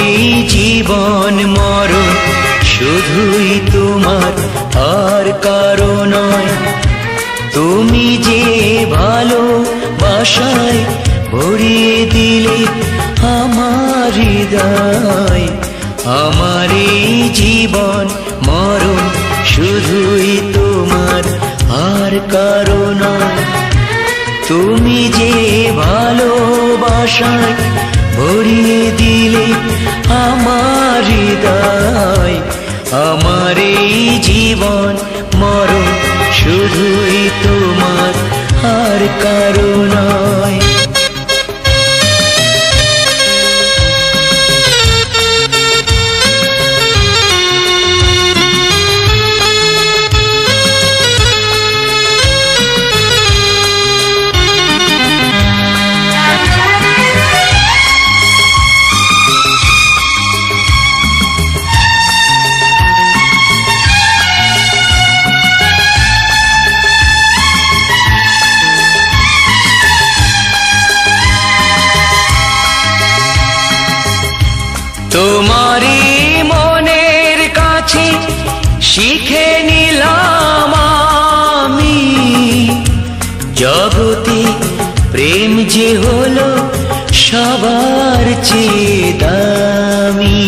এই জীবন মরণ শুধুই তোমার, আর কারো নয়। তুমি যে ভালোবাসায় ভরিয়ে দিলে আমার হৃদয়, আমার এই জীবন মরণ শুধুই তোমার, আর কারো নয়। তুমি যে ভালোবাসায় ভরিয়ে দিলে আমার হৃদয়, আমার এই জীবন মরণ শুধুই তোমার, আর কারো নয়। তোমারই মনের কাছে শিখে নিলাম আমি, জগতে প্রেম যে হলো সবার চেয়ে দামি।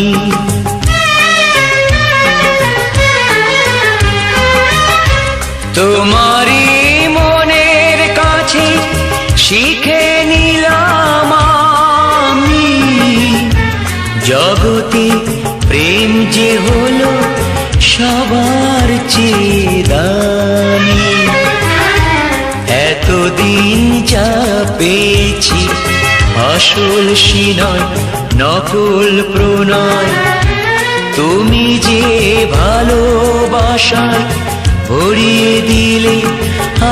তোমারই মনের কাছে শিখে নিলাম আমি, জগতে প্রেম যে হলো সবার চেয়ে দামি। এতদিন যা পেয়েছি আসল সিনয় নকল প্রণয়, তুমি যে ভালোবাসায় ভরিয়ে দিলে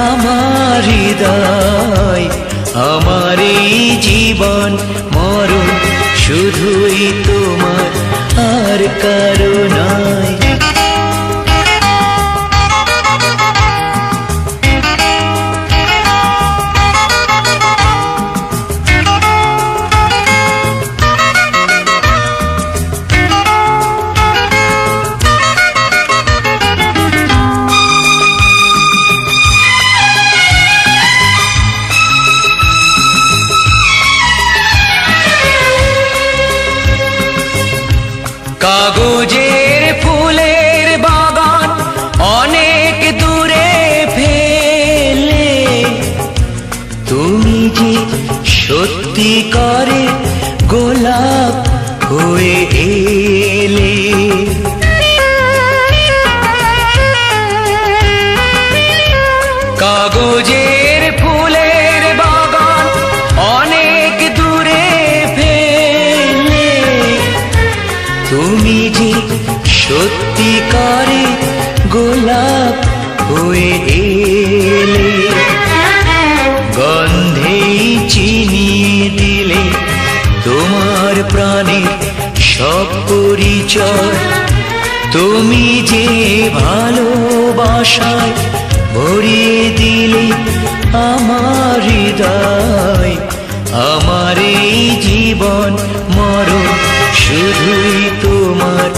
আমার হৃদয়, আমার এই জীবন মরণ শুধুই তোমার, আর কারো নয়। কাগজের ফুলের বাগান অনেক দূরে ফেলে, তুমি যে সত্যি করে গোলাপ হয়ে এলে। কাগজের ফুলের বাগান অনেক দূরে ফেলে, তুমি যে সত্যি করে গোলাপ হয়ে এলে। গন্ধেই চিনিয়ে দিলে তোমার প্রাণের সব পরিচয়, তুমি যে ভালোবাসায় ভরিয়ে দিলে আমার হৃদয়, আমার এই জীবন মরণ শুধুই তোমার,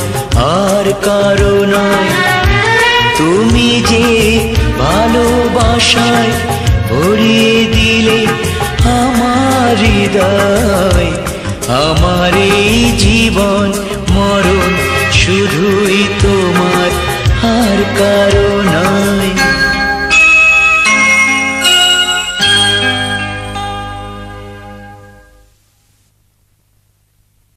আর কারো নয়। তুমি যে ভালোবাসায় ভরিয়ে দিলে আমার হৃদয়, আমার এই জীবন মরণ শুধুই তোমার, আর কারো নয়।